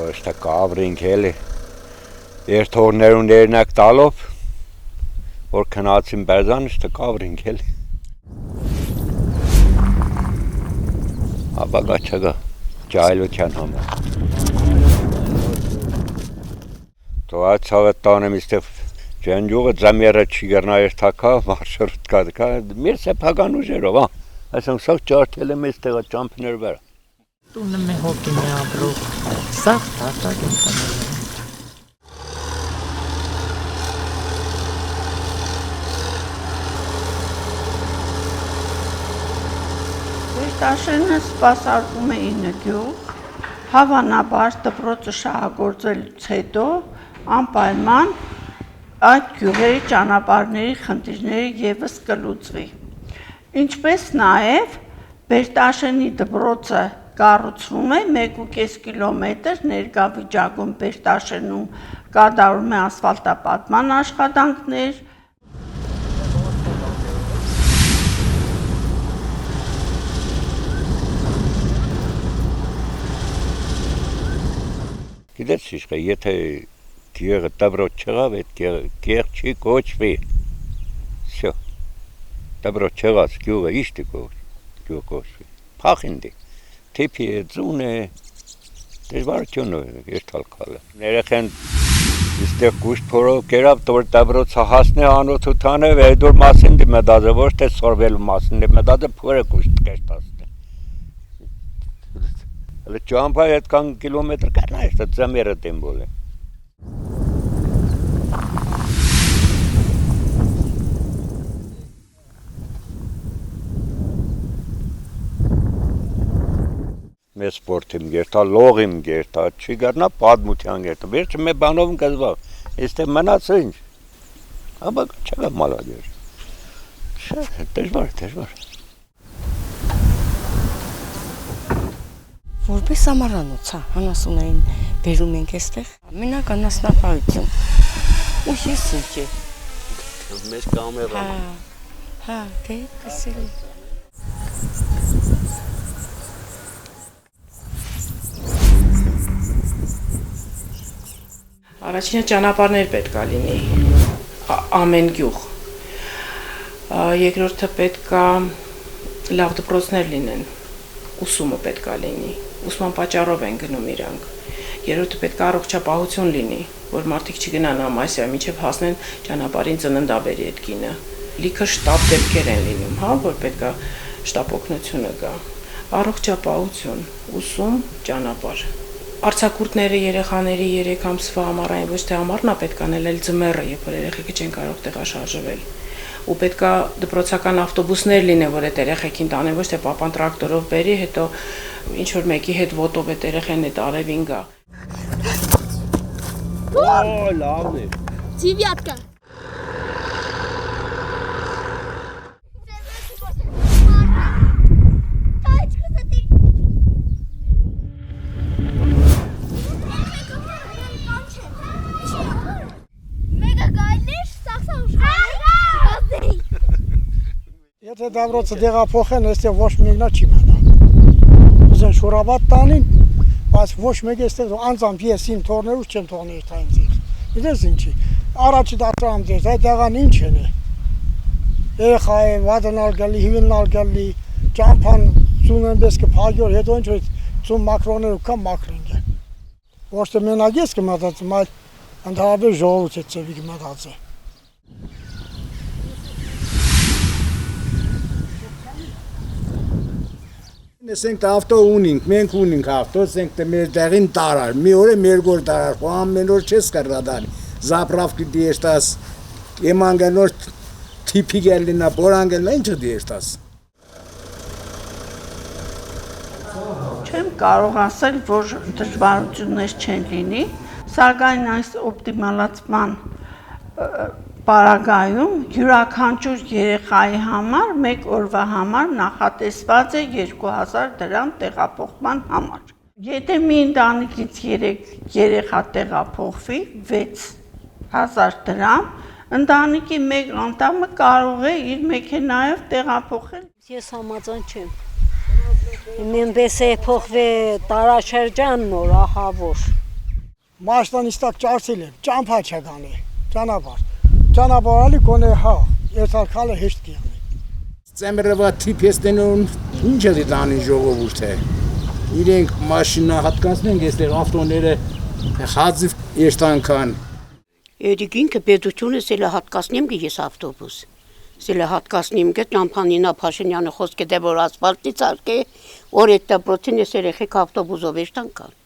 Ըստ կավրինք էլի երթորներուն ներնակ տալով որ քնացին բերզան ըստ կավրինք էլի ապագա չկա ջահելության համար то այդ ցավետ տանեմ իստեղ ջենջուղը զամերը չգերնա երթակա մարշրուտկա մեր սեփական ուժերով այսինքն սա ջարդել եմ այստեղ ճամփներ վրա տունը մի հոգին է ապրող սա տատակ է Տաշենը սպասարկում է 9 գյուղ, հավանաբար դպրոցը շահագործելուց հետո անպայման այդ գյուղերի ճանապարհների խնդիրները ևս կլուծվի։ Ինչպես նաև Բերտաշենի դպրոցը կառուցվում է 1.5 կիլոմետր ներկա վիճակում Բերտաշենում կատարվում է ասֆալտապատման աշխատանքներ, Գիտես իշխե, եթե գյուղը դպրոց չեղավ, այդ գյուղ չի կոչվի։ Всё։ Դպրոց չեղած գյուղը իշտի գյուղ կոչվի։ Փախինդի։ Թիփի ձուն է։ Դժվարություն է երթալ կալը։ Երեխեն իստեղ գուշտ փորով կերավ դոր դպրոցը հասնի անոթ ուտանը, այդ որ մասին դիմադազը ոչ թե սորվելու մասին դիմադազը փորը գուշտ կեստաս։ Ճամփա այդքան կիլոմետր կան այստեղ զամերը դեմբոլ է Մեծ սպորտիմ գերտա լողիմ գերտա չի գարնա պատմության գերտա վերջը մե բանով կզվավ այստեղ մնաց ինչ ապա չկա մալադեր դժվար Որպես ամառանոց, հանասունային բերում ենք այստեղ, մենակ անասնապահություն, ու ես ինչ է։ Մեզ կամերա։ Հա, դե կսել է։ Առաջինը ճանապարհներ պետք է լինի, ամեն գյուղ։ Երկրորդը պետք է լավ դպրոցներ լինեն, ուսումը պետք է լինի։ Ուսման պատճառով են գնում իրանք։ Երրորդը պետք է առողջապահություն լինի, որ մարդիկ չգնան ամասիա, մինչև հասնեն ճանապարհին ծննդաբերի այդ կինը։ Լիքը շտապ դեպքեր են լինում, հա, որ պետք է շտապ օգնությունը գա։ Առողջապահություն, ուսում, ճանապարհ։ Արձակուրդները երեխաների 3 ամսվա ամառային ոչ թե ամառն է պետք անել, այլ ձմեռը, երբ որ երեխեքը չեն կարող տեղաշարժվել։ Ու պետք է դպրոցական ավտոբուսներ լինեն, որ այդ երեխեքին տանեն, ոչ թե պապան տրակտորով բերի, հետո ինչ որ մեկի հետ ոտով այդ երեխեն այդ արևին գա։ Օ, լավն է։ Девятка. Եթե դպրոցը դեղափոխեն, այստեղ ոչ մեկնա չի մնա։ Ուզեն շորաբադ տանին, բայց ոչ մեկ այստեղ անձամբ ես իմ թորներուց չեմ թողնի երթային ձեր։ Գիտես ինչի։ Առաջի դասարան ձեր, այդ եղան ինչ են։ Երեխա է, վադնալ գալի, հիվնալ գալի, ճամփան ծունեն բես կփագյոր, հետո ինչ որ ծուն մակրոներով կամ մակրինգ է։ Ոչ թե մենակ ես կմտածեմ, այլ ընդհանրապես ժողովուրդը ծեվի կմտածի։ Ասենք ավտո ունենք, մենք ունենք ավտո, ասենք թե մեր դեղին տարար, մի օր է մեր գոր տարար, խո ամեն օր չես կռա դանի, զապրավկի դիեշտաս, եմանգանոր թիպի գելինա, բորանգելնա, ինչը դիեշտաս։ Չեմ կարող ասել, որ դժվարություններ չեն լինի, սակայն այս օպտիմալացման պարագայում յուրաքանչյուր երեխայի համար մեկ օրվա համար նախատեսված է 2000 դրամ տեղափոխման համար։ Եթե մի ընտանիքից 3 երեխա տեղափոխվի 6000 դրամ, ընտանիքի մեկ անդամը կարող է իր մեքենայով տեղափոխել։ Ես համաձայն չեմ։ Նույնպես է փոխվի տարաշրջան նոր, ահա որ։ Մաշտան իստակ ճարցել եմ, ճամփա չգանի, ճանապարհ։ Ճանապարհալի կոնե հա, երթալ քալը հեշտ կիանի։ Ծեմրվա տիպեստենուն ինչ է դանի ժողովուրդը։ Իրենք մաշինա հատկացնեն, այստեղ ավտոները հազիվ երթանքան։ Երիկինքը պետությունը սելը հատկացնիմ գի ես ավտոբուս։ Սելը հատկացնիմ գե ճամփանինա Փաշինյանը խոսքը դե որ ասֆալտից արկե, որ այդ դպրոցին ես երեխեք ավտոբուսով երթանքան։